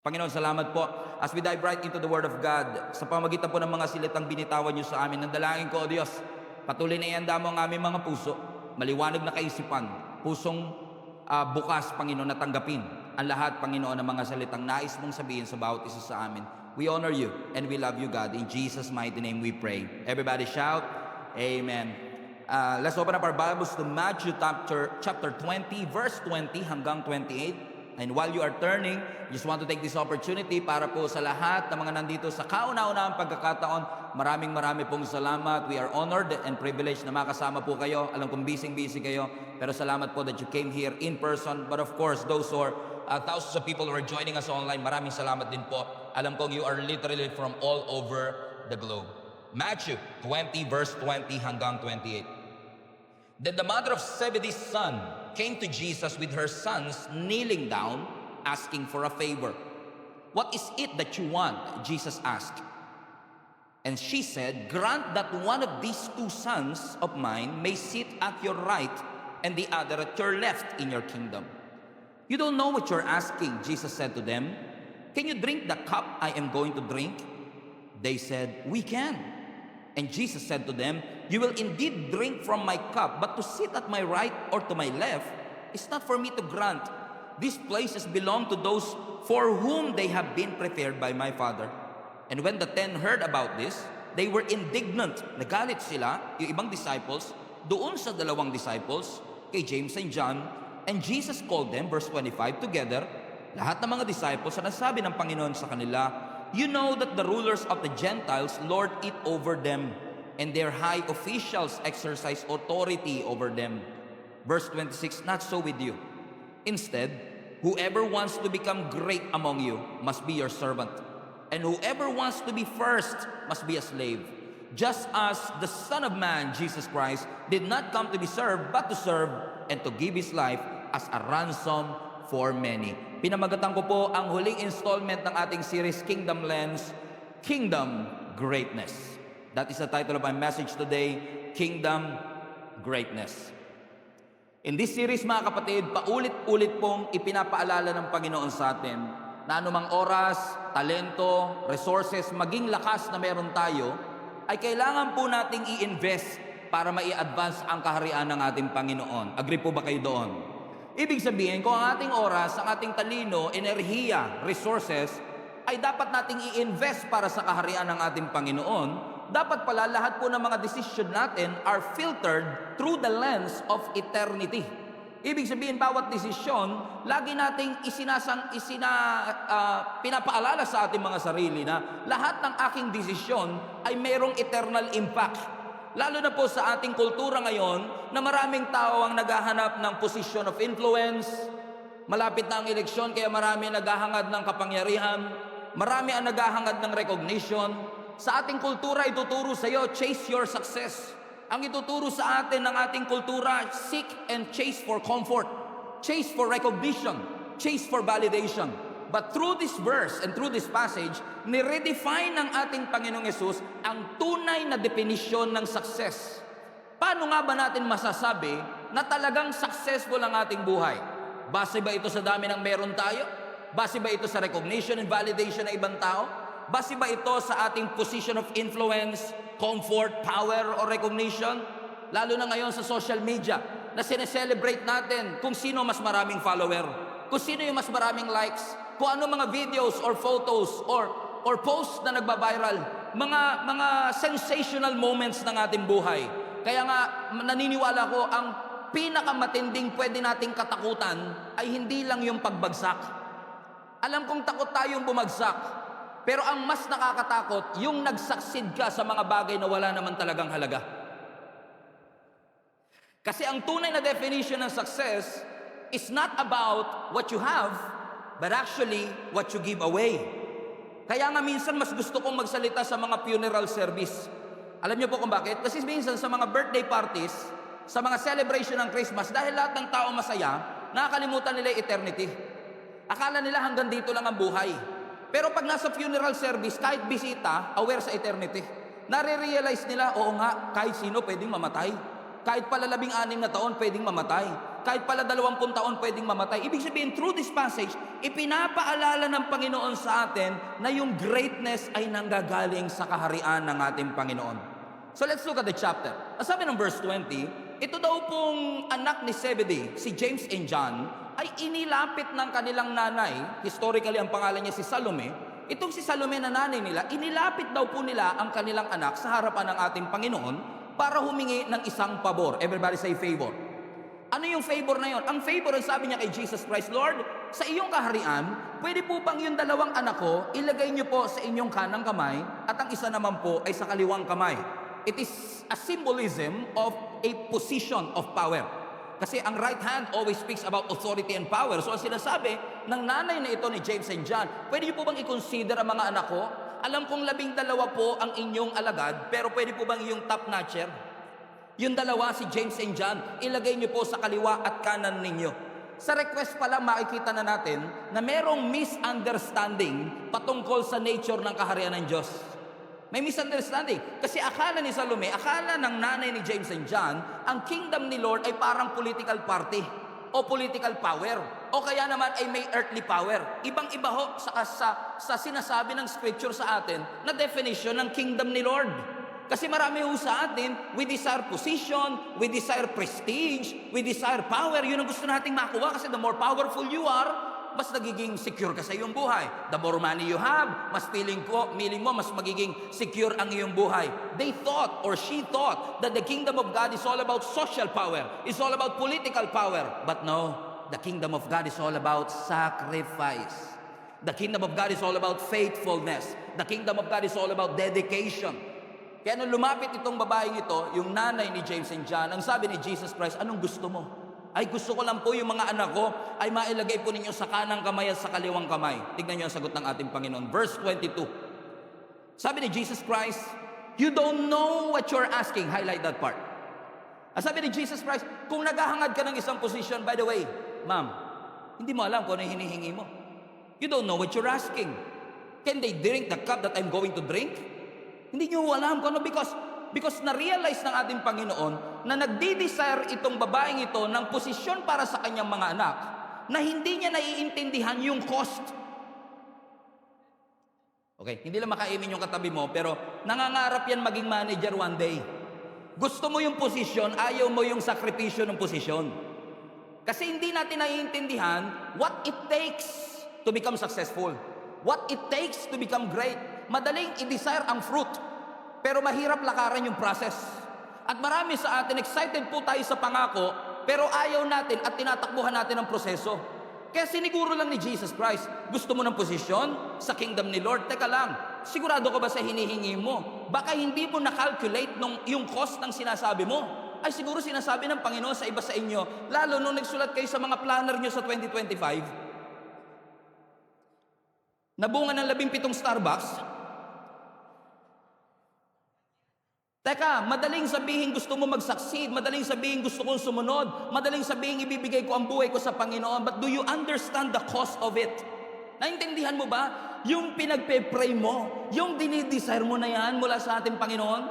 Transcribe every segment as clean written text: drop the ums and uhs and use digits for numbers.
Panginoon, salamat po as we dive right into the Word of God. Sa pamagitan po ng mga silitang binitawan niyo sa amin, nandalangin ko, O Diyos, patuloy na ianda mo ang aming mga puso, maliwanag na kaisipan, pusong bukas, Panginoon, na tanggapin ang lahat, Panginoon, ng mga salitang nais mong sabihin sa bawat isa sa amin. We honor you and we love you, God. In Jesus' mighty name we pray. Everybody shout, Amen. Let's open up our Bibles to Matthew chapter 20, verse 20 hanggang 28. And while you are turning, just want to take this opportunity para po sa lahat ng mga nandito sa kauna-unahang pagkakataon, maraming pong salamat. We are honored and privileged na makasama po kayo. Alam kong busy kayo, pero salamat po that you came here in person. But of course, those who are thousands of people who are joining us online, maraming salamat din po. Alam kong you are literally from all over the globe. Matthew 20 verse 20 hanggang 28. Then the mother of Zebedee's son came to Jesus with her sons kneeling down, asking for a favor. What is it that you want? Jesus asked. And she said, grant that one of these two sons of mine may sit at your right and the other at your left in your kingdom. You don't know what you're asking, Jesus said to them. Can you drink the cup I am going to drink? They said, we can. And Jesus said to them, you will indeed drink from my cup, but to sit at my right or to my left is not for me to grant. These places belong to those for whom they have been prepared by my Father. And when the 10 heard about this, they were indignant. Nagalit sila, yung ibang disciples, doon sa dalawang disciples, kay James and John. And Jesus called them, verse 25, together. Lahat ng mga disciples, na nasabi ng Panginoon sa kanila, you know that the rulers of the Gentiles lord it over them, and their high officials exercise authority over them. Verse 26, not so with you. Instead, whoever wants to become great among you must be your servant, and whoever wants to be first must be a slave. Just as the Son of Man, Jesus Christ, did not come to be served, but to serve and to give His life as a ransom for many. Pinamagatan ko po ang huling installment ng ating series, Kingdom Lens, Kingdom Greatness. That is the title of my message today, Kingdom Greatness. In this series, mga kapatid, paulit-ulit pong ipinapaalala ng Panginoon sa atin na anumang oras, talento, resources, maging lakas na meron tayo, ay kailangan po nating i-invest para mai-advance ang kaharian ng ating Panginoon. Agree po ba kayo doon? Ibig sabihin, kung ang ating oras, ang ating talino, enerhiya, resources, ay dapat nating i-invest para sa kaharian ng ating Panginoon, dapat pala lahat po ng mga decision natin are filtered through the lens of eternity. Ibig sabihin, bawat desisyon, lagi nating pinapaalala sa ating mga sarili na lahat ng aking desisyon ay mayroong eternal impact. Lalo na po sa ating kultura ngayon na maraming tao ang naghahanap ng position of influence. Malapit na ang eleksyon kaya marami ang naghahangad ng kapangyarihan. Marami ang naghahangad ng recognition. Sa ating kultura, ituturo sa iyo, chase your success. Ang ituturo sa atin ng ating kultura, seek and chase for comfort. Chase for recognition. Chase for validation. But through this verse and through this passage, ni-redefine ng ating Panginoong Yesus ang tunay na definisyon ng success. Paano nga ba natin masasabi na talagang successful ang ating buhay? Base ba ito sa dami ng meron tayo? Base ba ito sa recognition and validation ng ibang tao? Base ba ito sa ating position of influence, comfort, power, or recognition? Lalo na ngayon sa social media na sineselebrate natin kung sino mas maraming follower, kung sino yung mas maraming likes, kung ano mga videos or photos or posts na nagba-viral, mga sensational moments ng ating buhay. Kaya nga naniniwala ko ang pinakamatinding pwede nating katakutan ay hindi lang yung pagbagsak. Alam kong takot tayong bumagsak, pero ang mas nakakatakot yung nag-succeed ka sa mga bagay na wala naman talagang halaga. Kasi ang tunay na definition ng success is not about what you have, but actually what you give away. Kaya nga minsan mas gusto kong magsalita sa mga funeral service. Alam niyo po kung bakit? Kasi minsan sa mga birthday parties, sa mga celebration ng Christmas, dahil lahat ng tao masaya, nakakalimutan nila eternity. Akala nila hanggang dito lang ang buhay. Pero pag nasa funeral service, kahit bisita, aware sa eternity. Nare-realize nila, oo nga, kahit sino pwedeng mamatay. Kahit pala 16 na taon, pwedeng mamatay. kahit pala 20 taon pwedeng mamatay. Ibig sabihin, through this passage, ipinapaalala ng Panginoon sa atin na yung greatness ay nanggagaling sa kaharian ng ating Panginoon. So let's look at the chapter. Ang sabi ng verse 20, ito daw pong anak ni Zebedee, si James and John, ay inilapit ng kanilang nanay, historically ang pangalan niya si Salome. Itong si Salome na nanay nila, inilapit daw po nila ang kanilang anak sa harapan ng ating Panginoon para humingi ng isang pabor. Everybody say favor. Ano yung favor na yon? Ang favor, ang sabi niya kay Jesus Christ, Lord, sa iyong kaharian, pwede po bang yung 2 anak ko, ilagay niyo po sa inyong kanang kamay, at ang isa naman po ay sa kaliwang kamay. It is a symbolism of a position of power. Kasi ang right hand always speaks about authority and power. So ang sinasabi ng nanay na ito ni James and John, pwede niyo po bang i-consider ang mga anak ko? Alam kong 12 po ang inyong alagad, pero pwede po bang yung top notcher? Yung 2, si James and John, ilagay niyo po sa kaliwa at kanan ninyo. Sa request pa lang makikita na natin na merong misunderstanding patungkol sa nature ng kaharian ng Diyos. May misunderstanding. Kasi akala ni Salome, akala ng nanay ni James and John, ang kingdom ni Lord ay parang political party o political power. O kaya naman ay may earthly power. Ibang-iba ho sa sinasabi ng scripture sa atin na definition ng kingdom ni Lord. Kasi marami ho sa atin, we desire position, we desire prestige, we desire power. Yun ang gusto nating makuha kasi the more powerful you are, mas nagiging secure ka sa iyong buhay. The more money you have, mas feeling mo, mas magiging secure ang iyong buhay. They thought, or she thought, that the kingdom of God is all about social power. It's all about political power. But no, the kingdom of God is all about sacrifice. The kingdom of God is all about faithfulness. The kingdom of God is all about dedication. Kaya nung lumapit itong babaeng ito, yung nanay ni James and John, ang sabi ni Jesus Christ, anong gusto mo? Ay gusto ko lang po yung mga anak ko ay mailagay po ninyo sa kanang kamay at sa kaliwang kamay. Tignan niyo ang sagot ng ating Panginoon. Verse 22. Sabi ni Jesus Christ, you don't know what you're asking. Highlight that part. Sabi ni Jesus Christ, kung naghahangad ka ng isang position, by the way, ma'am, hindi mo alam kung ano yung hinihingi mo. You don't know what you're asking. Can they drink the cup that I'm going to drink? Hindi nyo alam kung ano because na-realize ng ating Panginoon na nagdi-desire itong babaeng ito ng posisyon para sa kanyang mga anak na hindi niya naiintindihan yung cost. Okay, hindi lang makaimin yung katabi mo, pero nangangarap yan maging manager one day. Gusto mo yung posisyon, ayaw mo yung sakripisyo ng posisyon. Kasi hindi natin naiintindihan what it takes to become successful. What it takes to become great. Madaling i-desire ang fruit, pero mahirap lakaran yung process. At marami sa atin, excited po tayo sa pangako, pero ayaw natin at tinatakbuhan natin ang proseso. Kaya siniguro lang ni Jesus Christ, gusto mo ng posisyon sa kingdom ni Lord? Teka lang, sigurado ka ba sa hinihingi mo? Baka hindi mo na-calculate yung cost ng sinasabi mo. Ay siguro sinasabi ng Panginoon sa iba sa inyo, lalo nung nagsulat kayo sa mga planner nyo sa 2025, nabunga ng 17 Starbucks. Teka, madaling sabihin gusto mo mag-succeed, madaling sabihin gusto kong sumunod, madaling sabihin ibibigay ko ang buhay ko sa Panginoon, but do you understand the cost of it? Naintindihan mo ba? Yung pinagpe-pray mo, yung dinidesire mo na yan mula sa ating Panginoon,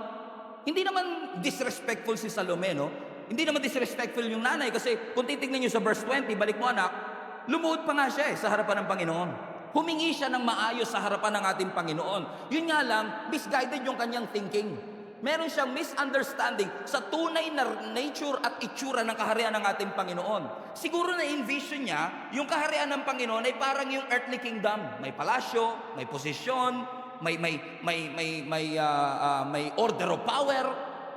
hindi naman disrespectful si Salome, no? Hindi naman disrespectful yung nanay kasi kung titignan nyo sa verse 20, balik mo anak, lumuhod pa nga siya sa harapan ng Panginoon. Humingi siya ng maayos sa harapan ng ating Panginoon. Yun nga lang, misguided yung kanyang thinking. Meron siyang misunderstanding sa tunay na nature at itsura ng kaharian ng ating Panginoon. Siguro na-envision niya, yung kaharian ng Panginoon ay parang yung earthly kingdom. May palasyo, may posisyon, may order of power,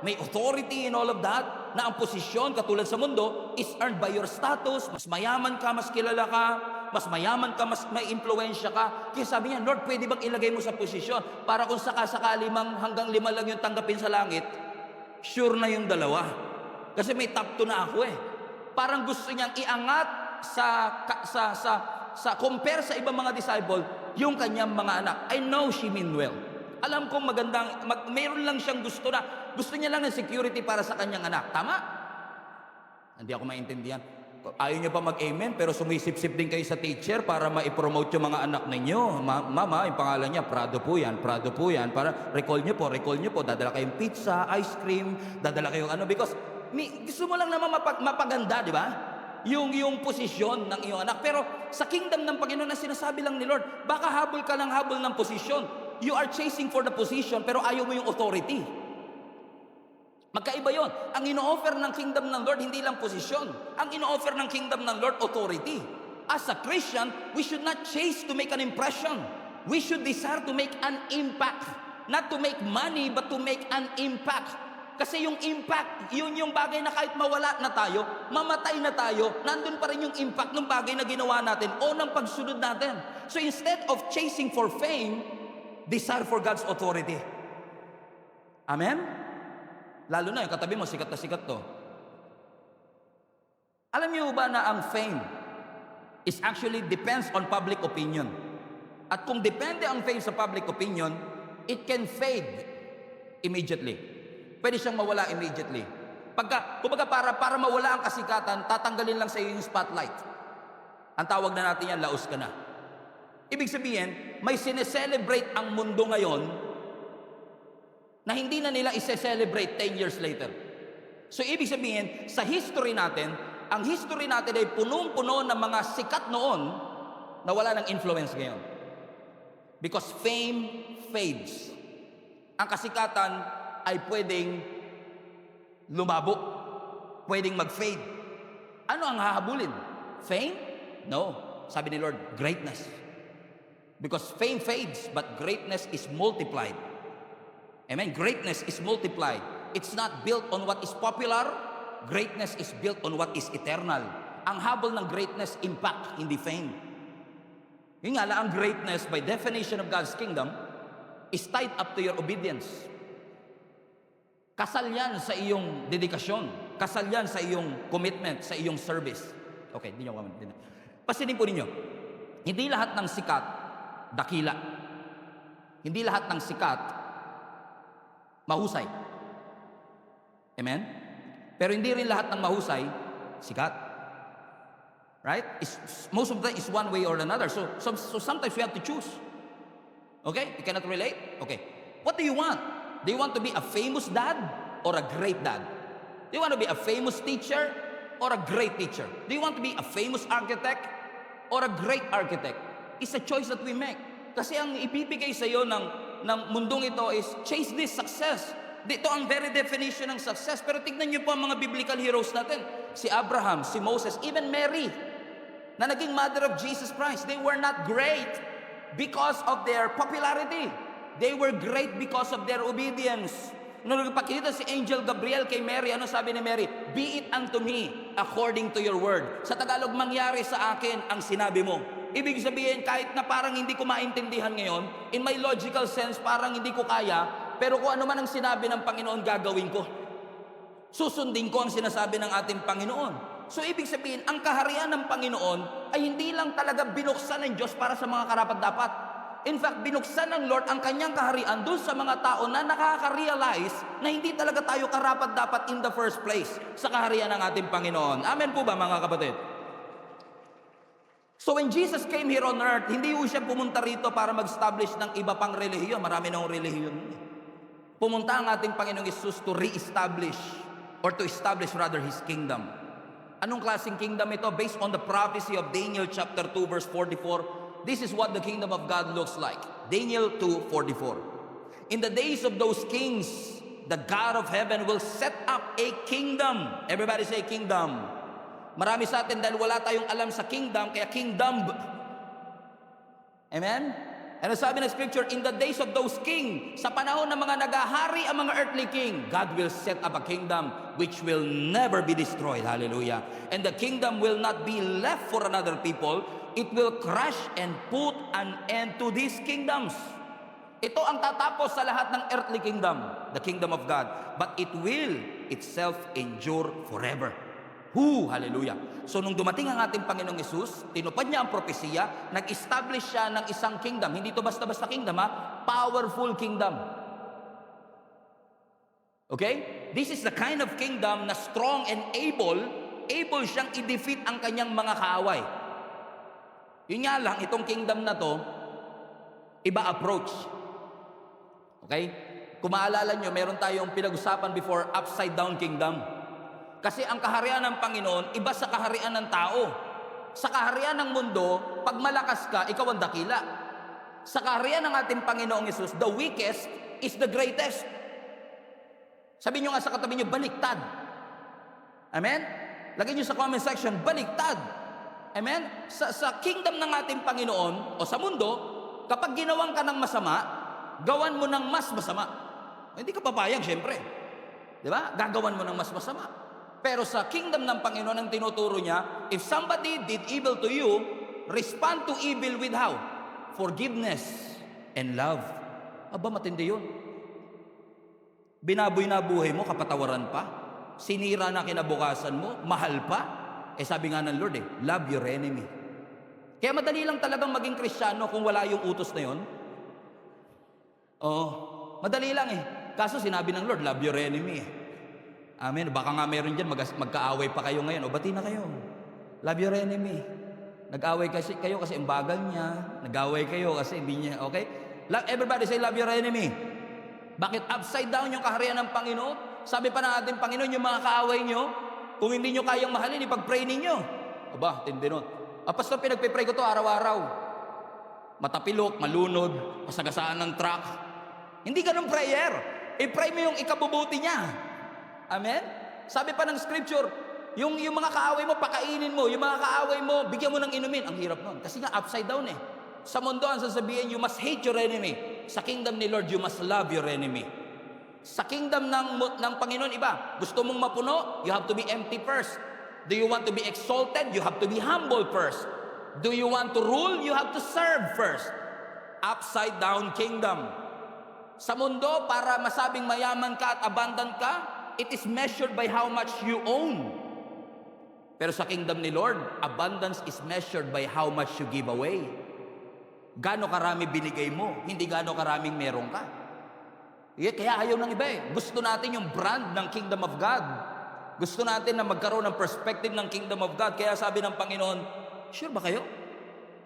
may authority and all of that, na ang posisyon katulad sa mundo is earned by your status. Mas mayaman ka, mas kilala ka, mas mayaman ka, mas may impluensya ka. Kaya sabi niya, Lord, pwede bang ilagay mo sa posisyon para kung sakasakali hanggang 5 lang yung tanggapin sa langit, sure na yung 2. Kasi may top 2 na ako eh. Parang gusto niyang iangat sa compare sa ibang mga disciple, yung kanyang mga anak. I know she mean well. Alam kong mayroon lang siyang gusto niya lang ng security para sa kanyang anak. Tama? Hindi ako maintindihan. Ayaw niyo pa mag-amen, pero sumisip-sip din kayo sa teacher para ma-promote yung mga anak ninyo. Mama, yung pangalan niya, Prado po yan. Para recall niyo po. Dadala kayong pizza, ice cream, dadala kayong ano, because gusto mo lang naman mapaganda, di ba? yung posisyon ng iyong anak. Pero sa kingdom ng Panginoon na sinasabi lang ni Lord, baka habol ka lang habol ng posisyon. You are chasing for the position, pero ayaw mo yung authority. Magkaiba yon. Ang ino-offer ng kingdom ng Lord, hindi lang posisyon. Ang ino-offer ng kingdom ng Lord, authority. As a Christian, we should not chase to make an impression. We should desire to make an impact. Not to make money, but to make an impact. Kasi yung impact, yun yung bagay na kahit mawala na tayo, mamatay na tayo, nandun pa rin yung impact ng bagay na ginawa natin o ng pagsunod natin. So instead of chasing for fame, desire for God's authority. Amen? Lalo na yung katabi mo, sikat na sikat to. Alam niyo ba na ang fame is actually depends on public opinion. At kung depende ang fame sa public opinion, it can fade immediately. Pwede siyang mawala immediately. Kumbaga para mawala ang kasikatan, tatanggalin lang sa iyo yung spotlight. Ang tawag na natin yan, laos ka na. Ibig sabihin, may sineselebrate ang mundo ngayon na hindi na nila ise-celebrate 10 years later. So ibig sabihin, sa history natin, ang history natin ay punong-puno ng mga sikat noon na wala ng influence ngayon. Because fame fades. Ang kasikatan ay pwedeng lumabo, pwedeng mag-fade. Ano ang hahabulin? Fame? No. Sabi ni Lord, greatness. Because fame fades, but greatness is multiplied. Amen? Greatness is multiplied. It's not built on what is popular. Greatness is built on what is eternal. Ang habol ng greatness, impact, hindi fame. Yung nga lang, ang greatness, by definition of God's kingdom, is tied up to your obedience. Kasal yan sa iyong dedikasyon. Kasal yan sa iyong commitment, sa iyong service. Okay, hindi nyo comment. Pasinin po ninyo, hindi lahat ng sikat, dakila. Hindi lahat ng sikat, mahusay. Amen? Pero hindi rin lahat ng mahusay, sikat. Right? Most of that is one way or another. So sometimes we have to choose. Okay? You cannot relate? Okay. What do you want? Do you want to be a famous dad or a great dad? Do you want to be a famous teacher or a great teacher? Do you want to be a famous architect or a great architect? It's a choice that we make. Kasi ang ibibigay sa iyo ng mundong ito is chase this success. Dito ang very definition ng success. Pero tignan niyo po ang mga biblical heroes natin. Si Abraham, si Moses, even Mary, na naging mother of Jesus Christ. They were not great because of their popularity. They were great because of their obedience. Nung nagpakita si Angel Gabriel kay Mary, ano sabi ni Mary? Be it unto me according to your word. Sa Tagalog, mangyari sa akin ang sinabi mo. Ibig sabihin, kahit na parang hindi ko maintindihan ngayon, in my logical sense, parang hindi ko kaya, pero kung ano man ang sinabi ng Panginoon, gagawin ko. Susundin ko ang sinasabi ng ating Panginoon. So ibig sabihin, ang kaharian ng Panginoon ay hindi lang talaga binuksan ng Diyos para sa mga karapat-dapat. In fact, binuksan ng Lord ang kanyang kaharian doon sa mga tao na nakaka-realize na hindi talaga tayo karapat-dapat in the first place sa kaharian ng ating Panginoon. Amen po ba mga kapatid? So when Jesus came here on earth, hindi po siya pumunta rito para mag-establish ng iba pang relihiyon. Marami nang relihiyon. Pumunta ang ating Panginoong Hesus to re-establish or to establish rather His kingdom. Anong klaseng kingdom ito? Based on the prophecy of Daniel chapter 2 verse 44, this is what the kingdom of God looks like. Daniel 2:44. In the days of those kings, the God of heaven will set up a kingdom. Everybody say kingdom. Marami sa atin dahil wala tayong alam sa kingdom, kaya kingdom. Amen? Ano sabi ng scripture? In the days of those king, sa panahon ng mga nagahari ang mga earthly king, God will set up a kingdom which will never be destroyed. Hallelujah. And the kingdom will not be left for another people. It will crush and put an end to these kingdoms. Ito ang tatapos sa lahat ng earthly kingdom, the kingdom of God. But it will itself endure forever. Hallelujah. So nung dumating ang ating Panginoong Hesus, tinupad niya ang propesiya, nag-establish siya ng isang kingdom. Hindi ito basta-basta kingdom, ha? Powerful kingdom. Okay? This is the kind of kingdom na strong and able siyang i-defeat ang kanyang mga kaaway. Yun nga lang, itong kingdom na to, iba approach. Okay? Kung maalala nyo, meron tayong pinag-usapan before, upside down kingdom. Kasi ang kaharian ng Panginoon, iba sa kaharian ng tao. Sa kaharian ng mundo, pag malakas ka, ikaw ang dakila. Sa kaharian ng ating Panginoong Yesus, the weakest is the greatest. Sabi nyo nga sa katabi nyo, baliktad. Amen? Lagay nyo sa comment section, baliktad. Amen? Sa kingdom ng ating Panginoon, o sa mundo, kapag ginawan ka ng masama, gawan mo ng mas masama. Hindi ka papayag, syempre. Di ba? Gagawan mo ng mas masama. Pero sa kingdom ng Panginoon, ang tinuturo niya, if somebody did evil to you, respond to evil with how? Forgiveness and love. Aba, matindi yun. Binaboy na buhay mo, kapatawaran pa. Sinira na kinabukasan mo, mahal pa. Sabi nga ng Lord love your enemy. Kaya madali lang talagang maging Kristiyano kung wala yung utos na yun. Madali lang Kaso sinabi ng Lord, love your enemy Amen. Baka nga meron dyan, magkaaway pa kayo ngayon. Bati na kayo. Love your enemy. Nag-away kayo kasi ang bagal niya. Nag-away kayo kasi hindi niya, okay? Everybody say, love your enemy. Bakit upside down yung kaharian ng Panginoon? Sabi pa ng ating Panginoon, yung mga kaaway nyo, kung hindi nyo kayang mahalin, ipag-pray ninyo. Aba, tindi nun. Pastor, pinagpipray ko to araw-araw. Matapilok, malunod, pasagasaan ng truck. Hindi ganun prayer. I-pray mo yung ikabubuti niya. Amen? Sabi pa ng scripture, yung mga kaaway mo, pakainin mo. Yung mga kaaway mo, bigyan mo ng inumin. Ang hirap nun. Kasi nga, upside down Sa mundo, ang sasabihin, you must hate your enemy. Sa kingdom ni Lord, you must love your enemy. Sa kingdom ng Panginoon, iba. Gusto mong mapuno, you have to be empty first. Do you want to be exalted? You have to be humble first. Do you want to rule? You have to serve first. Upside down kingdom. Sa mundo, para masabing mayaman ka at abundant ka, it is measured by how much you own. Pero sa kingdom ni Lord, abundance is measured by how much you give away. Gaano karami binigay mo, hindi gaano karaming meron ka. Kaya ayaw ng iba Gusto natin yung brand ng Kingdom of God. Gusto natin na magkaroon ng perspective ng Kingdom of God. Kaya sabi ng Panginoon, sure ba kayo?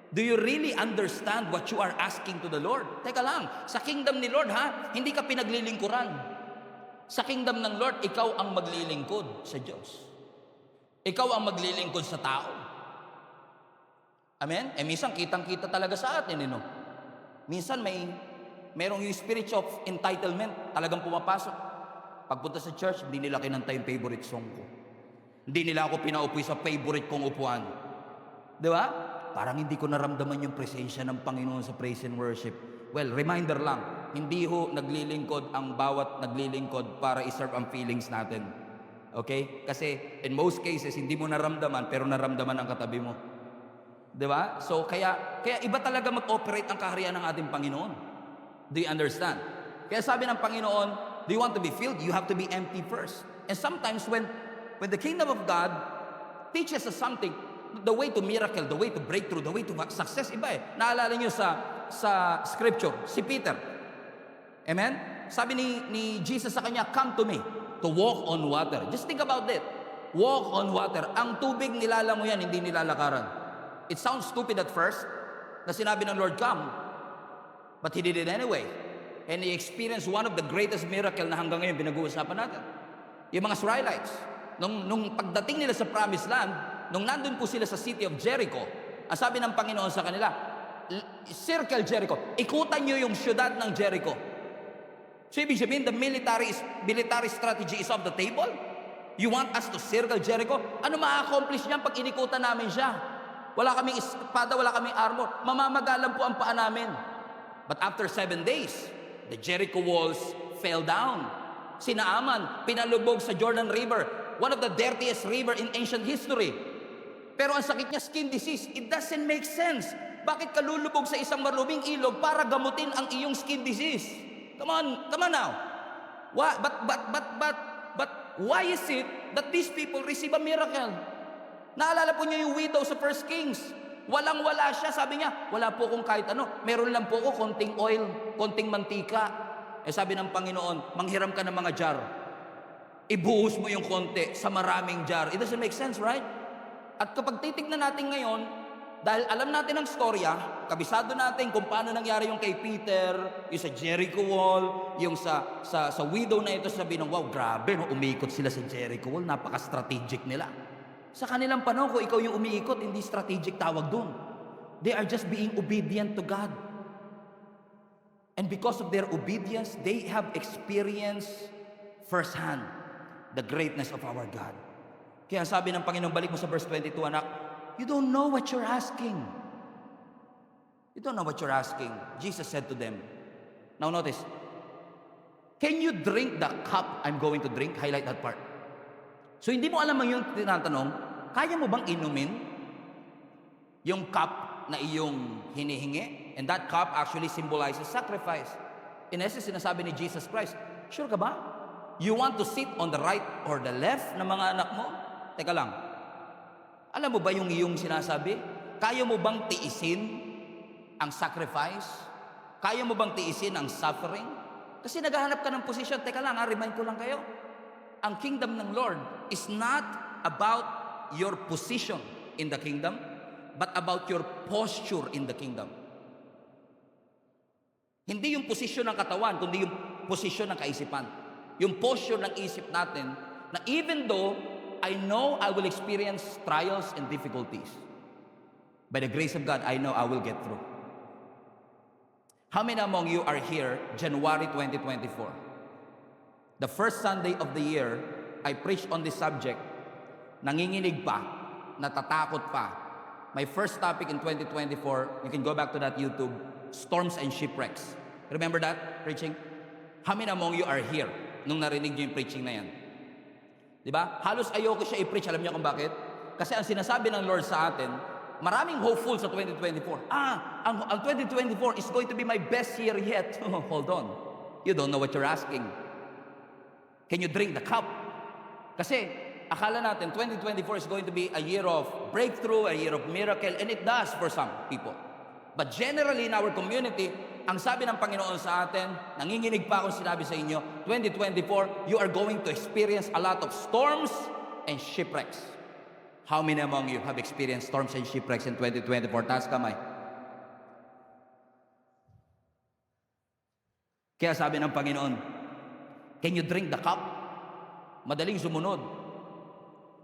Do you really understand what you are asking to the Lord? Teka lang, sa kingdom ni Lord hindi ka pinaglilingkuran. Sa kingdom ng Lord, ikaw ang maglilingkod sa Diyos. Ikaw ang maglilingkod sa tao. Amen? Minsan kitang-kita talaga sa atin, Minsan merong yung spirit of entitlement talagang pumapasok. Pagpunta sa church, hindi nila kinanta yung favorite song ko. Hindi nila ako pinaupoy sa favorite kong upuan. Di ba? Parang hindi ko naramdaman yung presensya ng Panginoon sa praise and worship. Well, reminder lang, hindi naglilingkod ang bawat naglilingkod para iserve ang feelings natin. Okay? Kasi in most cases, hindi mo naramdaman, pero naramdaman ang katabi mo. Di ba? So, kaya iba talaga mag-operate ang kaharian ng ating Panginoon. Do you understand? Kaya sabi ng Panginoon, do you want to be filled? You have to be empty first. And sometimes when the kingdom of God teaches us something, the way to miracle, the way to breakthrough, the way to success, iba Naalala niyo sa scripture, si Peter. Amen? Sabi ni Jesus sa kanya, come to me to walk on water. Just think about it. Walk on water. Ang tubig nilalango yan, hindi nilalakaran. It sounds stupid at first na sinabi ng Lord, come. But He did it anyway. And He experienced one of the greatest miracle na hanggang ngayon pinag-uusapan natin. Yung mga Israelites, nung pagdating nila sa Promised Land, nung nandun po sila sa city of Jericho, ang sabi ng Panginoon sa kanila, circle Jericho. Ikutan nyo yung syudad ng Jericho. So ibig sabihin, the military strategy is off the table? You want us to circle Jericho? Ano ma-accomplish niyan pag inikutan namin siya? Wala kaming espada, wala kaming armor. Mamamagalan po ang paa namin. But after 7 days, the Jericho walls fell down. Sina Aman, pinalubog sa Jordan River, one of the dirtiest river in ancient history. Pero ang sakit niya, skin disease. It doesn't make sense. Bakit ka lulubog sa isang maruming ilog para gamutin ang iyong skin disease? Come on now. But why is it that these people receive a miracle? Naalala po niyo yung widow sa 1 Kings. Walang-wala siya. Sabi niya, wala po akong kahit ano. Meron lang po ako konting oil, konting mantika. Sabi ng Panginoon, manghiram ka ng mga jar. Ibuhos mo yung konti sa maraming jar. It doesn't make sense, right? At kapag titignan natin ngayon, dahil alam natin ang storya, kabisado natin kung paano nangyari yung kay Peter, yung sa Jericho Wall, yung sa widow na ito, sabi ng, wow, grabe, no? Umiikot sila sa Jericho Wall, napaka-strategic nila. Sa kanilang panahon, kung ikaw yung umiikot, hindi strategic tawag dun. They are just being obedient to God. And because of their obedience, they have experienced firsthand the greatness of our God. Kaya sabi ng Panginoon, balik mo sa verse 22, anak, you don't know what you're asking. You don't know what you're asking. Jesus said to them, now notice, can you drink the cup I'm going to drink? Highlight that part. So hindi mo alam ang yung tinatanong, kaya mo bang inumin yung cup na iyong hinihingi? And that cup actually symbolizes sacrifice. In essence, sinasabi ni Jesus Christ, sure ka ba? You want to sit on the right or the left ng mga anak mo? Teka lang, alam mo ba yung iyong sinasabi? Kaya mo bang tiisin ang sacrifice? Kaya mo bang tiisin ang suffering? Kasi naghahanap ka ng posisyon. Teka lang, remind ko lang kayo. Ang kingdom ng Lord is not about your position in the kingdom, but about your posture in the kingdom. Hindi yung posisyon ng katawan, kundi yung posisyon ng kaisipan. Yung posture ng isip natin na even though I know I will experience trials and difficulties, by the grace of God, I know I will get through. How many among you are here January 2024? The first Sunday of the year, I preached on this subject. Nanginginig pa, natatakot pa. My first topic in 2024, you can go back to that YouTube, storms and shipwrecks. Remember that preaching? How many among you are here nung narinig niyo yung preaching na yan? Diba? Halos ayoko siya i-preach. Alam niyo kung bakit? Kasi ang sinasabi ng Lord sa atin, maraming hopeful sa 2024. Ang 2024 is going to be my best year yet. Hold on. You don't know what you're asking. Can you drink the cup? Kasi akala natin 2024 is going to be a year of breakthrough, a year of miracle, and it does for some people. But generally in our community, ang sabi ng Panginoon sa atin, nanginginig pa akong sinabi sa inyo, 2024, you are going to experience a lot of storms and shipwrecks. How many among you have experienced storms and shipwrecks in 2024? Taas kamay. Kaya sabi ng Panginoon, can you drink the cup? Madaling sumunod.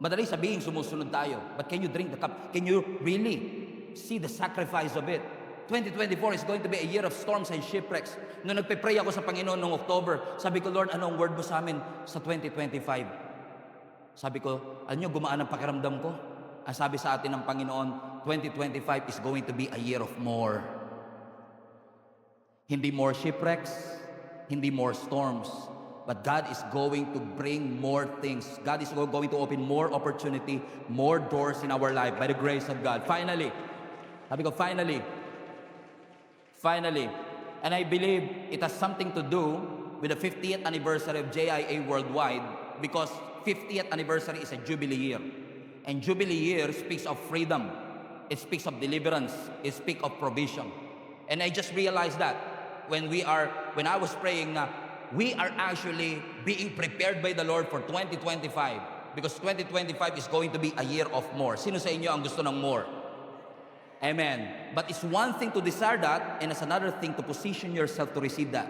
Madaling sabihin sumusunod tayo. But can you drink the cup? Can you really see the sacrifice of it? 2024 is going to be a year of storms and shipwrecks. Nung nagpe-pray ako sa Panginoon noong October, sabi ko, Lord, anong word mo sa amin sa 2025? Sabi ko, alam nyo, gumaan ang pakiramdam ko. Ang sabi sa atin ng Panginoon, 2025 is going to be a year of more. Hindi more shipwrecks, hindi more storms, but God is going to bring more things. God is going to open more opportunity, more doors in our life by the grace of God. Finally, sabi ko, finally, and I believe it has something to do with the 50th anniversary of JIA Worldwide, because 50th anniversary is a Jubilee year. And Jubilee year speaks of freedom. It speaks of deliverance. It speaks of provision. And I just realized that when I was praying, we are actually being prepared by the Lord for 2025, because 2025 is going to be a year of more. Sino sa inyo ang gusto ng more? Amen. But it's one thing to desire that, and it's another thing to position yourself to receive that.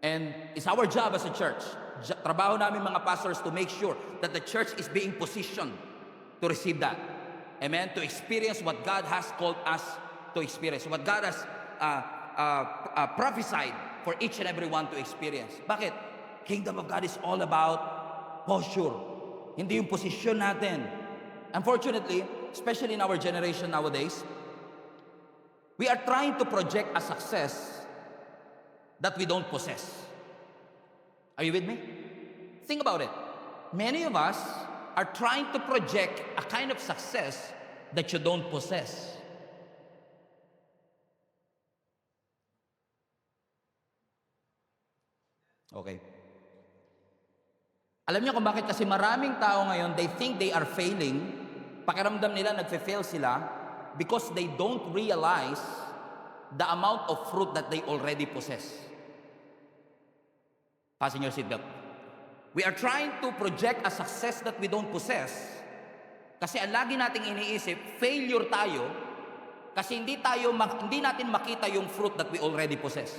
And it's our job as a church, trabaho namin mga pastors, to make sure that the church is being positioned to receive that. Amen. To experience what God has called us to experience, what God has prophesied for each and every one to experience. Bakit? Kingdom of God is all about posture. Hindi yung posisyon natin. Unfortunately, especially in our generation nowadays, we are trying to project a success that we don't possess. Are you with me? Think about it. Many of us are trying to project a kind of success that you don't possess. Okay. Alam niyo kung bakit? Kasi maraming tao ngayon, they think they are failing. Pakiramdam nila nagfe-fail sila because they don't realize the amount of fruit that they already possess. Fasten your seatbelt. We are trying to project a success that we don't possess Kasi ang lagi nating iniisip, failure tayo kasi hindi natin makita yung fruit that we already possess.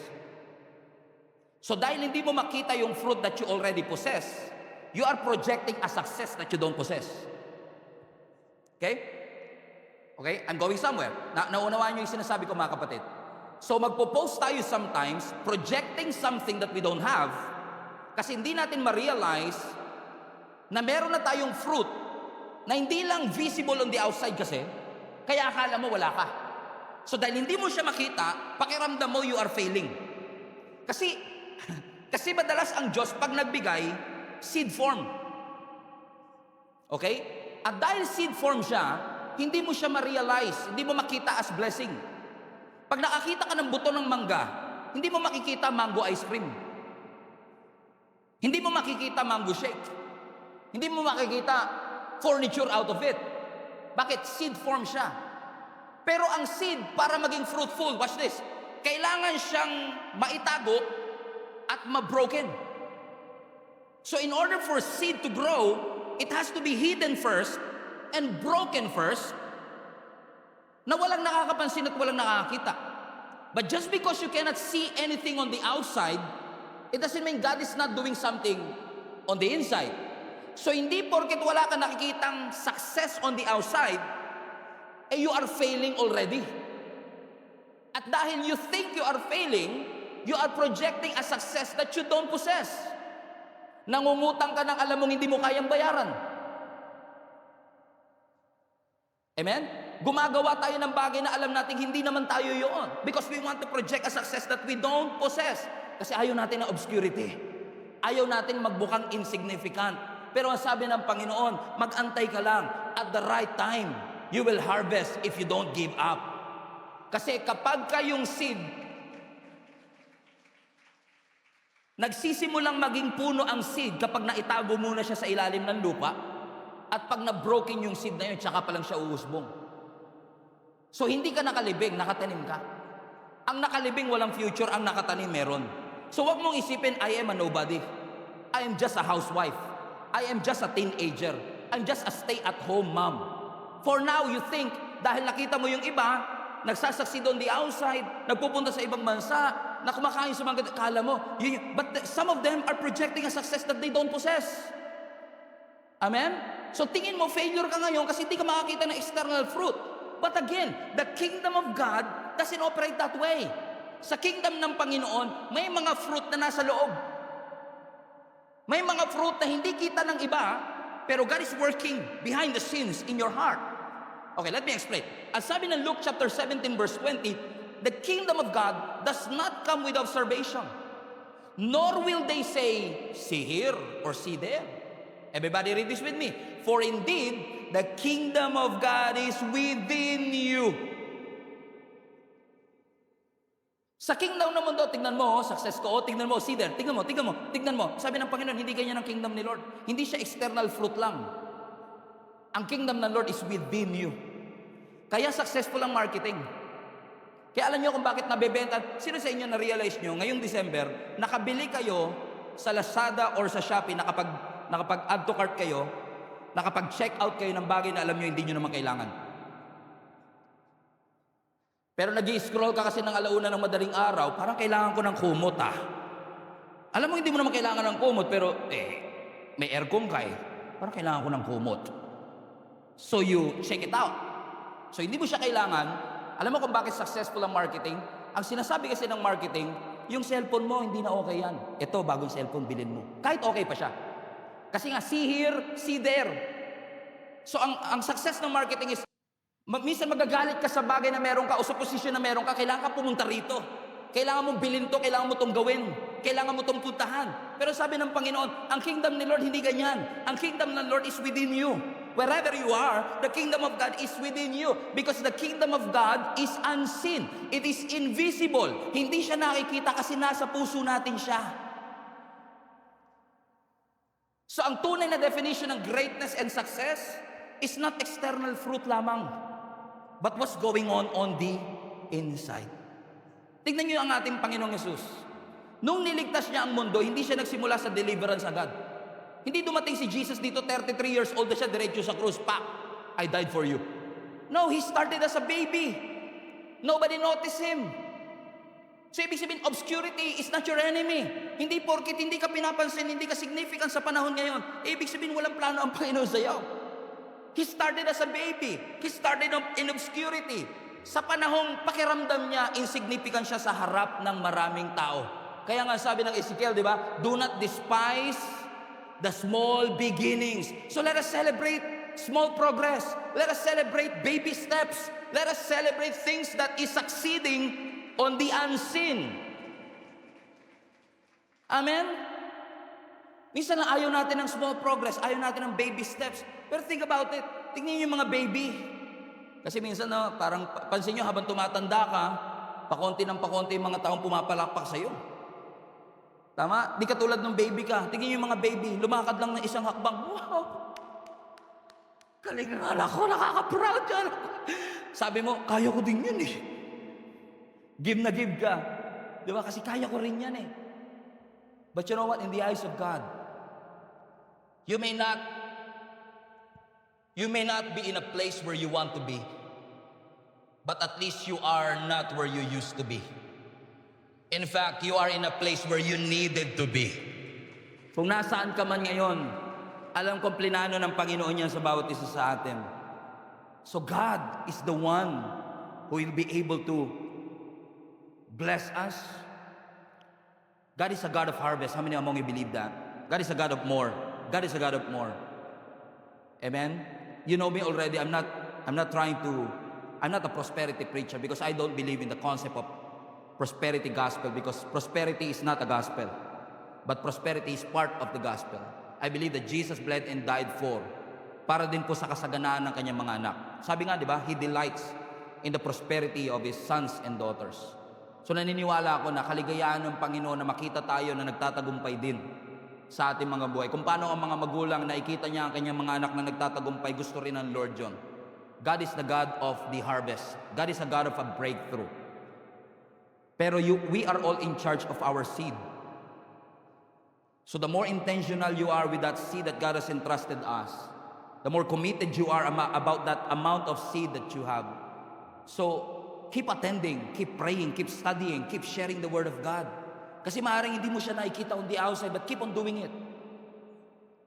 So dahil hindi mo makita yung fruit that you already possess, you are projecting a success that you don't possess. Okay? Okay? I'm going somewhere. Naunawaan nyo yung sinasabi ko, mga kapatid. So magpo-post tayo sometimes projecting something that we don't have kasi hindi natin ma-realize na meron na tayong fruit na hindi lang visible on the outside kasi, kaya akala mo wala ka. So dahil hindi mo siya makita, pakiramdam mo you are failing. Kasi madalas ang Diyos pag nagbigay, seed form. Okay? At dahil seed form siya, hindi mo siya ma-realize, hindi mo makita as blessing. Pag nakakita ka ng buto ng mangga, hindi mo makikita mango ice cream. Hindi mo makikita mango shake. Hindi mo makikita furniture out of it. Bakit? Seed form siya. Pero ang seed, para maging fruitful, watch this, kailangan siyang maitago at ma-broken. So in order for seed to grow, it has to be hidden first and broken first, na walang nakakapansin at walang nakakakita. But just because you cannot see anything on the outside, it doesn't mean God is not doing something on the inside. So hindi porket wala ka nakikitang success on the outside, you are failing already. At dahil you think you are failing, you are projecting a success that you don't possess. Nangungutang ka ng alam mong hindi mo kayang bayaran. Amen? Gumagawa tayo ng bagay na alam natin hindi naman tayo yun. Because we want to project a success that we don't possess. Kasi ayaw natin ng obscurity. Ayaw natin magbukang insignificant. Pero ang sabi ng Panginoon, mag-antay ka lang. At the right time, you will harvest if you don't give up. Kasi kapag kayong seed, nagsisimulang maging puno ang seed kapag naitago muna siya sa ilalim ng lupa, at pag na-broken yung seed na yun, tsaka pa lang siya uusbong. So hindi ka nakalibing, nakatanim ka. Ang nakalibing walang future, ang nakatanim meron. So wag mong isipin, I am a nobody. I am just a housewife. I am just a teenager. I'm just a stay-at-home mom. For now, you think, dahil nakita mo yung iba, nagsasucceed on the outside, nagpupunta sa ibang bansa, na kumakain sa mga kala mo. But some of them are projecting a success that they don't possess. Amen? So tingin mo, failure ka ngayon kasi hindi ka makakita ng external fruit. But again, the kingdom of God doesn't operate that way. Sa kingdom ng Panginoon, may mga fruit na nasa loob. May mga fruit na hindi kita ng iba, pero God is working behind the scenes in your heart. Okay, let me explain. Ang sabi ng Luke chapter 17 verse 20, the kingdom of God does not come with observation, nor will they say, see here or see there. Everybody read this with me. For indeed, the kingdom of God is within you. Sa kingdom ng mundo, tignan mo, success ko, tignan mo, see there, tignan mo. Sabi ng Panginoon, hindi ganyan ang kingdom ni Lord. Hindi siya external fruit lang. Ang kingdom ng Lord is within you. Kaya successful ang marketing. Kaya alam niyo kung bakit nabebenta. Sino sa inyo na-realize nyo, ngayong December, nakabili kayo sa Lazada or sa Shopee, nakapag-add to cart kayo, nakapag-check out kayo ng bagay na alam nyo hindi nyo naman kailangan. Pero nag-i-scroll ka kasi ng alauna ng madaling araw, parang kailangan ko ng kumot Alam mo hindi mo naman kailangan ng kumot, pero may aircon ka parang kailangan ko ng kumot. So you check it out. So hindi mo siya kailangan. Alam mo kung bakit successful ang marketing? Ang sinasabi kasi ng marketing, yung cellphone mo hindi na okay yan. Ito, bagong cellphone, bilhin mo. Kahit okay pa siya. Kasi nga, see here, see there. So ang success ng marketing is, minsan magagalit ka sa bagay na meron ka o sa posisyon na meron ka, kailangan ka pumunta rito. Kailangan mong bilhin to, kailangan mo itong gawin. Kailangan mo itong puntahan. Pero sabi ng Panginoon, ang kingdom ni Lord hindi ganyan. Ang kingdom ng Lord is within you. Wherever you are, the kingdom of God is within you. Because the kingdom of God is unseen. It is invisible. Hindi siya nakikita kasi nasa puso natin siya. So ang tunay na definition ng greatness and success is not external fruit lamang, but what's going on the inside. Tignan niyo ang ating Panginoong Yesus. Nung niligtas niya ang mundo, hindi siya nagsimula sa deliverance agad. Hindi dumating si Jesus dito, 33 years old na siya, diretso sa krus, pa. I died for you. No, he started as a baby. Nobody noticed him. So ibig sabihin, obscurity is not your enemy. Hindi porkit hindi ka pinapansin, hindi ka significant sa panahon ngayon, ibig sabihin walang plano ang Panginoon sa'yo. He started as a baby. He started in obscurity. Sa panahong pakiramdam niya, insignificant siya sa harap ng maraming tao. Kaya nga sabi ng Ezekiel, di ba? Do not despise the small beginnings. So let us celebrate small progress. Let us celebrate baby steps. Let us celebrate things that is succeeding on the unseen. Amen? Minsan na ayaw natin ng small progress, ayaw natin ng baby steps. Pero think about it. Tingnan niyo yung mga baby. Kasi minsan parang pansin niyo habang tumatanda ka, pakonti ng pakonti yung mga taong pumapalakpak sa'yo. Tama? Di katulad ng baby ka. Tingnan niyo yung mga baby, lumakad lang ng isang hakbang. Wow! Galing nga ako, nakaka-proud yan. Sabi mo, kaya ko din yun eh. Give na give ka. Di ba? Kasi kaya ko rin yan eh. But you know what? In the eyes of God, you may not be in a place where you want to be, but at least you are not where you used to be. In fact, you are in a place where you needed to be. Kung nasaan ka man ngayon, alam kong plinano ng Panginoon yan sa bawat isa sa atin. So God is the one who will be able to bless us. God is a God of harvest. How many among you believe that? God is a God of more. God is a God of more. Amen? You know me already. I'm not a prosperity preacher because I don't believe in the concept of prosperity gospel, because prosperity is not a gospel. But prosperity is part of the gospel. I believe that Jesus bled and died para din po sa kasaganaan ng kanyang mga anak. Sabi nga, di ba, He delights in the prosperity of His sons and daughters. So naniniwala ako na kaligayahan ng Panginoon na makita tayo na nagtatagumpay din sa ating mga buhay. Kung paano ang mga magulang nakikita niya ang kanyang mga anak na nagtatagumpay, gusto rin ng Lord John. God is the God of the harvest. God is a God of a breakthrough. Pero we are all in charge of our seed. So the more intentional you are with that seed that God has entrusted us, the more committed you are about that amount of seed that you have. So keep attending, keep praying, keep studying, keep sharing the Word of God. Kasi maaaring hindi mo siya nakikita on the outside, but keep on doing it.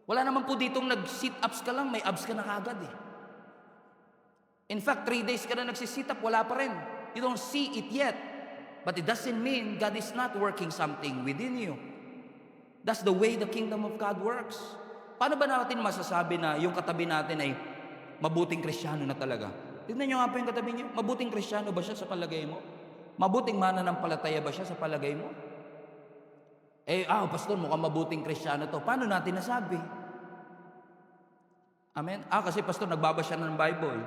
Wala naman po ditong nag-sit-ups ka lang, may abs ka na kagad eh. In fact, 3 days ka na nagsisit up, wala pa rin. You don't see it yet. But it doesn't mean God is not working something within you. That's the way the kingdom of God works. Paano ba natin masasabi na yung katabi natin ay mabuting Kristiyano na talaga? Tignan nyo nga po yung katabi nyo. Mabuting Kristiyano ba siya sa palagay mo? Mabuting mananampalataya ba siya sa palagay mo? Pastor, mukhang mabuting Kristiyano to. Paano natin nasabi? Amen? Kasi pastor, nagbabasa ng Bible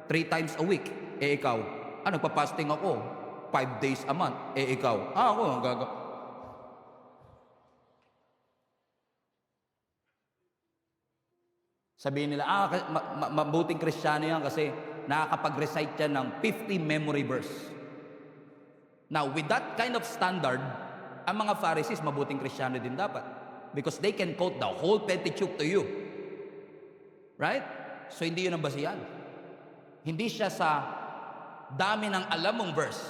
3 times a week. Ikaw? Nagpa-fasting ako 5 days a month. Ikaw? Ako, sabihin nila, mabuting Kristiyano yan kasi nakakapag-recite yan ng 50 memory verse. Now, with that kind of standard, ang mga Pharisees, mabuting Kristiyano din dapat. Because they can quote the whole Pentateuch to you. Right? So, hindi yun ang basihan. Hindi siya sa dami ng alam mong verse,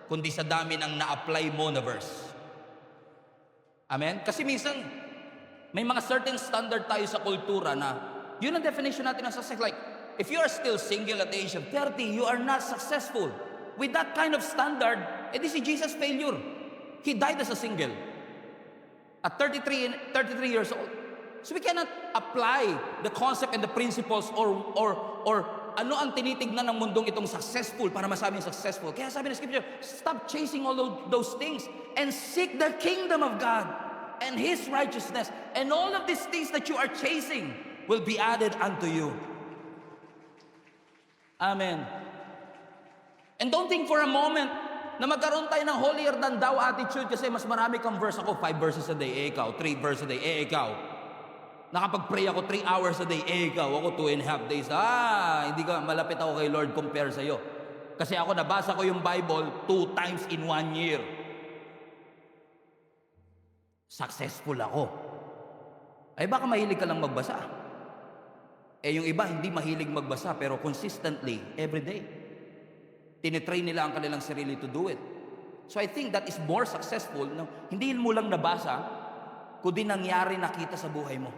kundi sa dami ng na-apply mo na verse. Amen? Kasi minsan, may mga certain standard tayo sa kultura na yun ang definition natin ng success. Like, if you are still single at the age of 30, you are not successful. With that kind of standard, this is Jesus' failure. He died as a single at 33 years old. So we cannot apply the concept and the principles or ano ang tinitignan ng mundong itong successful para masabing successful. Kaya sabi ng Scripture, stop chasing all those things and seek the kingdom of God and His righteousness, and all of these things that you are chasing will be added unto you. Amen. And don't think for a moment na magkaroon tayo ng holier than thou attitude kasi mas marami kang verse. Ako 5 verses a day, ikaw 3 verses a day, ikaw nakapag-pray ako 3 hours a day, ikaw ako 2.5 days. Hindi ka malapit ako kay Lord compare sa'yo. Kasi ako nabasa ko yung Bible 2 times in 1 year. Successful ako. Baka mahilig ka lang magbasa. Eh yung iba, hindi mahilig magbasa, pero consistently, every day, tinitrain nila ang kanilang sarili to do it. So I think that is more successful. No? Hindi mo lang nabasa, kundi nangyari nakita sa buhay mo.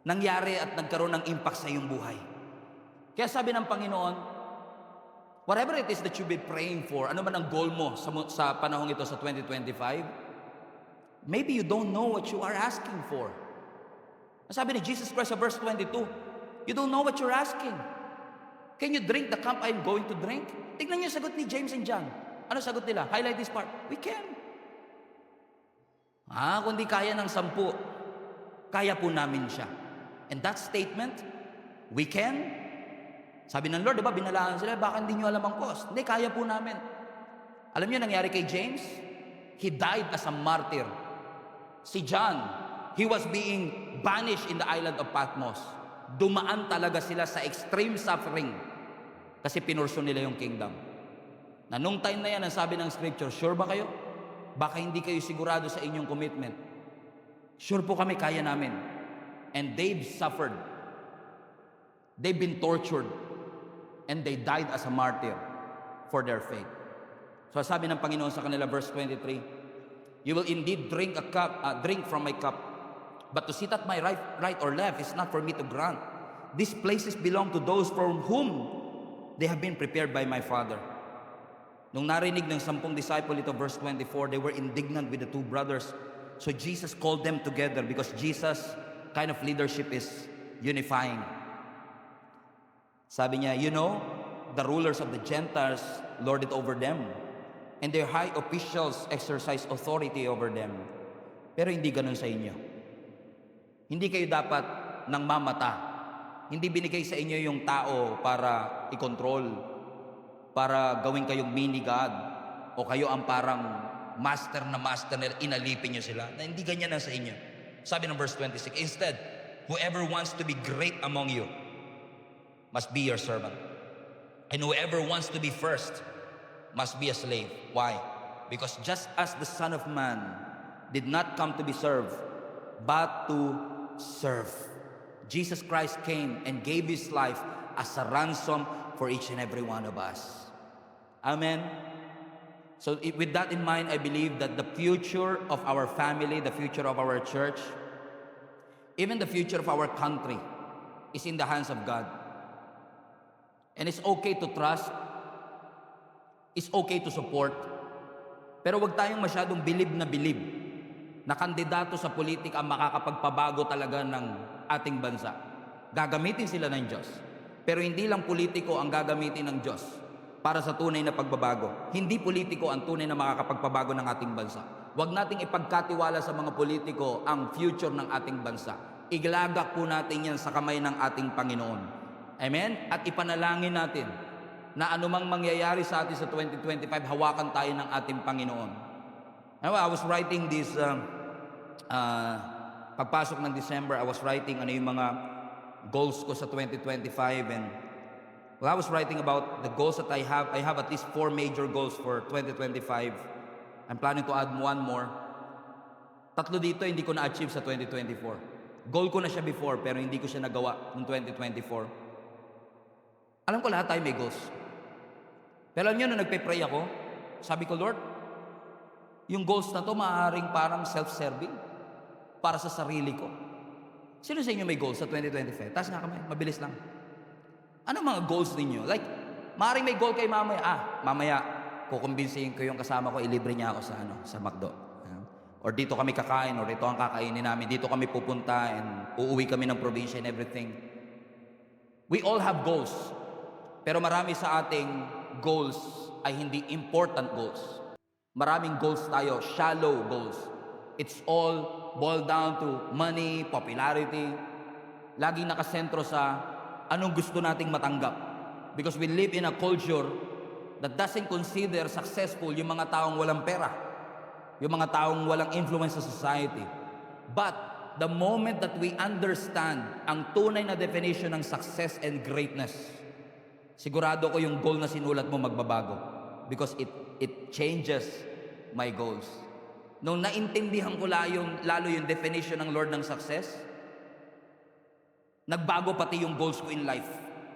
Nangyari at nagkaroon ng impact sa iyong buhay. Kaya sabi ng Panginoon, whatever it is that you've been praying for, ano man ang goal mo sa panahong ito sa 2025, maybe you don't know what you are asking for. Sabi ni Jesus Christ sa verse 22, you don't know what you're asking. Can you drink the cup I'm going to drink? Tignan niyo yung sagot ni James and John. Ano sagot nila? Highlight this part. We can. Kung di kaya ng 10, kaya po namin siya. And that statement, we can. Sabi ng Lord, di ba, binalaan sila, baka hindi nyo alam ang cost. Hindi, kaya po namin. Alam niyo nangyari kay James? He died as a martyr. Si John, he was being banished in the island of Patmos. Dumaan talaga sila sa extreme suffering kasi pinurso nila yung kingdom. Na nung time na yan, ang sabi ng scripture, sure ba kayo? Baka hindi kayo sigurado sa inyong commitment. Sure po kami, kaya namin. And they've suffered. They've been tortured. And they died as a martyr for their faith. So sabi ng Panginoon sa kanila, verse 23, you will indeed drink from my cup, but to sit at my right or left is not for me to grant. These places belong to those for whom they have been prepared by my Father. Nung narinig ng 10 disciple ito, verse 24, they were indignant with the 2 brothers. So Jesus called them together because Jesus' kind of leadership is unifying. Sabi niya, you know, the rulers of the Gentiles lord it over them, and their high officials exercise authority over them. Pero hindi ganun sa inyo. Hindi kayo dapat nang mamata. Hindi binigay sa inyo yung tao para i-control, para gawin kayong mini-God, o kayo ang parang master nila, inalipin nyo sila. Na hindi ganyan na sa inyo. Sabi ng verse 26, instead, whoever wants to be great among you must be your servant. And whoever wants to be first must be a slave. Why? Because just as the Son of Man did not come to be served, but to serve. Jesus Christ came and gave His life as a ransom for each and every one of us. Amen? So with that in mind, I believe that the future of our family, the future of our church, even the future of our country is in the hands of God. And it's okay to trust, it's okay to support, pero wag tayong masyadong bilib na kandidato sa politika ang makakapagpabago talaga ng ating bansa. Gagamitin sila ng Diyos, pero hindi lang politiko ang gagamitin ng Diyos para sa tunay na pagbabago. Hindi politiko ang tunay na makakapagpabago ng ating bansa. Huwag nating ipagkatiwala sa mga politiko ang future ng ating bansa. Iglagak po natin yan sa kamay ng ating Panginoon. Amen? At ipanalangin natin na anumang mangyayari sa atin sa 2025, hawakan tayo ng ating Panginoon. I was writing this, pagpasok ng December, I was writing ano yung mga goals ko sa 2025, and I was writing about the goals that I have. I have at least 4 major goals for 2025. I'm planning to add 1 more. 3 dito hindi ko na-achieve sa 2024. Goal ko na siya before, pero hindi ko siya nagawa noong 2024. Alam ko lahat tayo may goals. Pero alam nyo, nung nagpe-pray ako, sabi ko, Lord, yung goals na to maaaring parang self-serving para sa sarili ko. Sino sa inyo may goals sa 2025? Taas nga kamay, mabilis lang. Ano mga goals ninyo? Like, maaaring may goal kay mamaya. Mamaya, kukumbinsihin ko yung kasama ko, ilibre niya ako sa McDo. Or dito kami kakain, or ito ang kakainin namin. Dito kami pupunta, and uuwi kami ng probinsya and everything. We all have goals. Pero marami sa ating goals ay hindi important goals. Maraming goals tayo, shallow goals. It's all boiled down to money, popularity. Laging nakasentro sa anong gusto nating matanggap. Because we live in a culture that doesn't consider successful yung mga taong walang pera. Yung mga taong walang influence sa society. But the moment that we understand ang tunay na definition ng success and greatness, sigurado ko yung goal na sinulat mo magbabago. Because it changes my goals. Nung naintindihan ko lalo yung definition ng Lord ng success, Nagbago pati yung goals ko in life.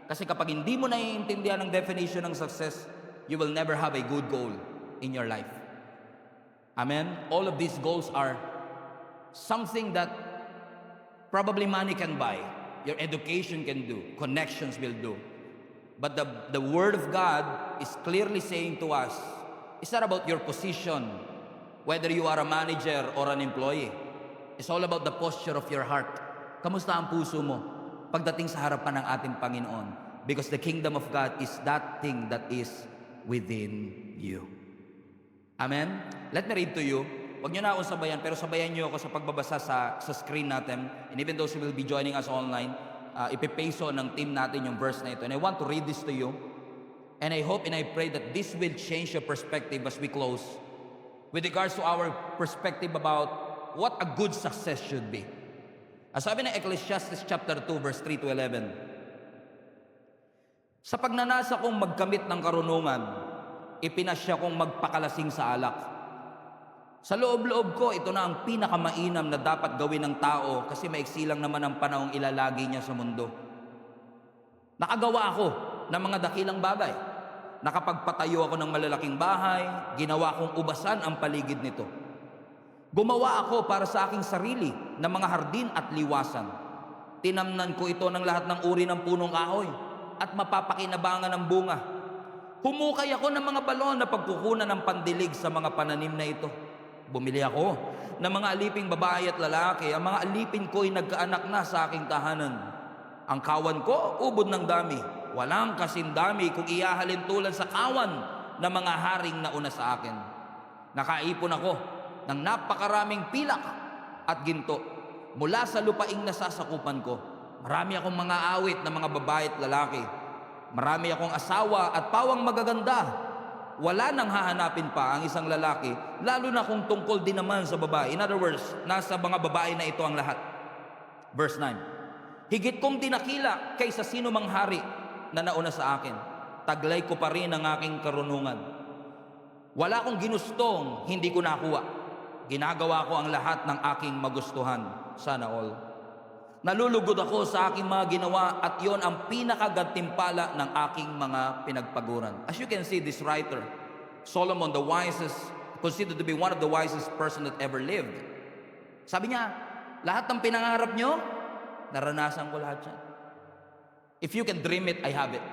Kasi kapag hindi mo naiintindihan ang definition ng success, you will never have a good goal in your life. Amen? All of these goals are something that probably money can buy, your education can do, connections will do. But the Word of God is clearly saying to us, it's not about your position, whether you are a manager or an employee. It's all about the posture of your heart. Kamusta ang puso mo pagdating sa harapan ng ating Panginoon? Because the kingdom of God is that thing that is within you. Amen? Let me read to you. Huwag nyo na akong sabayan, pero sabayan nyo ako sa pagbabasa sa screen natin. And even those who will be joining us online, ipipeso ng team natin yung verse na ito. And I want to read this to you. And I hope and I pray that this will change your perspective as we close with regards to our perspective about what a good success should be. As sabi ng Ecclesiastes chapter 2 verse 3 to 11, sa pagnanasa kong magkamit ng karunungan, ipinasya kong magpakalasing sa alak. Sa loob-loob ko, ito na ang pinakamainam na dapat gawin ng tao kasi maiksi lang naman ang panahong ilalagi niya sa mundo. Nakagawa ako ng mga dakilang bagay. Nakapagpatayo ako ng malalaking bahay, ginawa kong ubasan ang paligid nito. Gumawa ako para sa aking sarili ng mga hardin at liwasan. Tinamnan ko ito ng lahat ng uri ng punong kahoy at mapapakinabangan ng bunga. Humukay ako ng mga balon na pagkukunan ng pandilig sa mga pananim na ito. Bumili ako ng mga aliping babae at lalaki. Ang mga alipin ko'y nagkaanak na sa aking tahanan. Ang kawan ko, ubod ng dami. Walang kasindami kung iyahalin tulad sa kawan ng mga haring nauna sa akin. Nakaipon ako ng napakaraming pilak at ginto mula sa lupaing nasasakupan ko. Marami akong mga awit na mga babae at lalaki. Marami akong asawa at pawang magaganda. Wala nang hahanapin pa ang isang lalaki, lalo na kung tungkol din naman sa babae. In other words, nasa mga babae na ito ang lahat. Verse 9, higit kong dinakila kaysa sino mang hari na nauna sa akin. Taglay ko pa rin ang aking karunungan. Wala akong ginustong hindi ko nakuha. Ginagawa ko ang lahat ng aking magustuhan. Sana all. Nalulugod ako sa aking mga ginawa at yon ang pinakagantimpala ng aking mga pinagpaguran. As you can see, this writer, Solomon, the wisest, considered to be one of the wisest person that ever lived. Sabi niya, lahat ng pinangarap nyo, naranasan ko lahat yan. If you can dream it, I have it.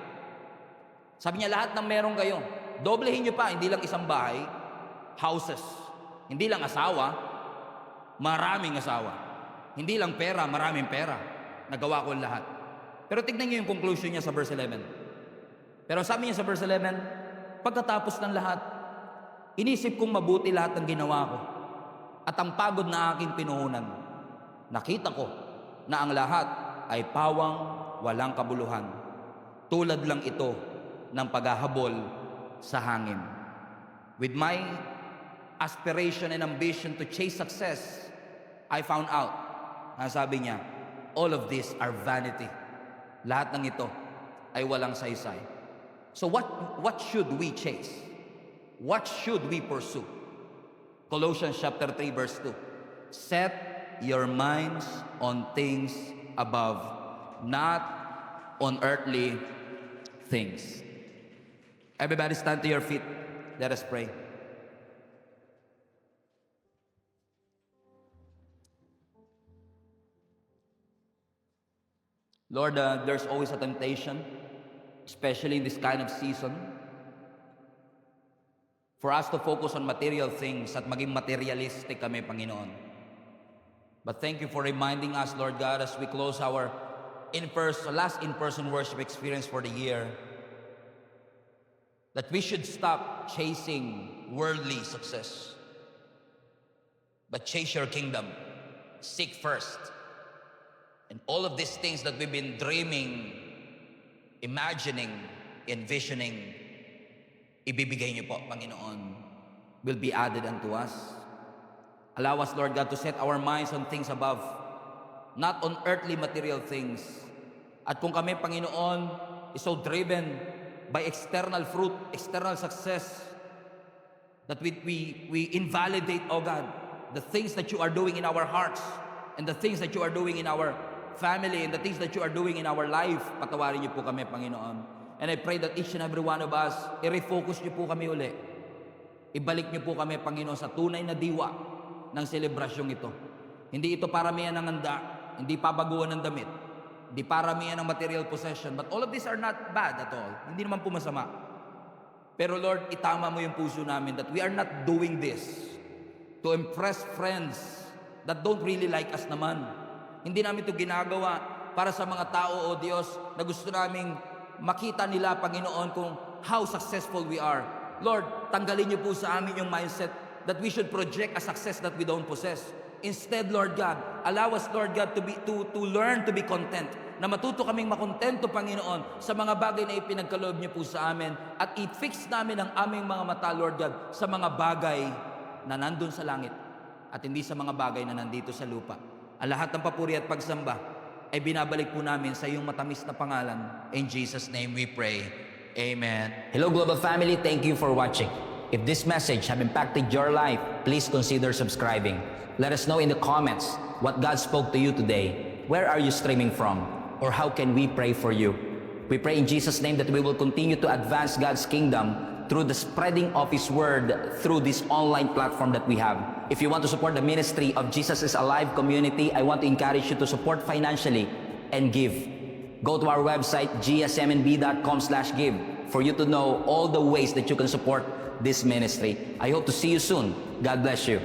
Sabi niya, lahat ng meron kayo, doblehin nyo pa, hindi lang isang bahay, houses. Hindi lang asawa, maraming asawa. Hindi lang pera, maraming pera. Nagawa ko lahat. Pero tignan niyo yung conclusion niya sa verse 11. Pero sabi niya sa verse 11, pagkatapos ng lahat, inisip kong mabuti lahat ng ginawa ko at ang pagod na aking pinuhunan. Nakita ko na ang lahat ay pawang walang kabuluhan. Tulad lang ito ng paghahabol sa hangin. With my aspiration and ambition to chase success, I found out, sabi niya, all of these are vanity. Lahat ng ito ay walang saysay. So what should we chase? What should we pursue? Colossians chapter 3 verse 2. Set your minds on things above, not on earthly things. Everybody stand to your feet. Let us pray. Lord, there's always a temptation, especially in this kind of season, for us to focus on material things at maging materialistic kami, Panginoon. But thank you for reminding us, Lord God, as we close our last in-person worship experience for the year, that we should stop chasing worldly success, but chase your kingdom. Seek first. And all of these things that we've been dreaming, imagining, envisioning, ibibigay niyo po, Panginoon, will be added unto us. Allow us, Lord God, to set our minds on things above, not on earthly material things. At kung kami, Panginoon, is so driven by external fruit, external success, that we invalidate, oh God, the things that you are doing in our hearts and the things that you are doing in our family and the things that you are doing in our life. Patawarin niyo po kami, Panginoon. And I pray that each and every one of us, i-refocus niyo po kami uli. Ibalik niyo po kami, Panginoon, sa tunay na diwa ng selebrasyong ito. Hindi ito paramihan ng handa, hindi pabaguhan ng damit, hindi paramihan ng material possession, but all of these are not bad at all. Hindi naman po masama. Pero Lord, itama mo yung puso namin that we are not doing this to impress friends that don't really like us naman. Hindi namin ito ginagawa para sa mga tao, O Diyos, na gusto naming makita nila, Panginoon, kung how successful we are. Lord, tanggalin niyo po sa amin yung mindset that we should project a success that we don't possess. Instead, Lord God, allow us, Lord God, to learn to be content. Na matuto kaming makontento, Panginoon, sa mga bagay na ipinagkaloob niyo po sa amin. At i-fix namin ang aming mga mata, Lord God, sa mga bagay na nandun sa langit at hindi sa mga bagay na nandito sa lupa. Ang lahat ng papuri at pagsamba ay binabalik po namin sa iyong matamis na pangalan. In Jesus' name we pray. Amen. Hello, Global Family. Thank you for watching. If this message have impacted your life, please consider subscribing. Let us know in the comments what God spoke to you today. Where are you streaming from? Or how can we pray for you? We pray in Jesus' name that we will continue to advance God's kingdom through the spreading of His Word through this online platform that we have. If you want to support the ministry of Jesus is Alive community, I want to encourage you to support financially and give. Go to our website, gsmnb.com/give, for you to know all the ways that you can support this ministry. I hope to see you soon. God bless you.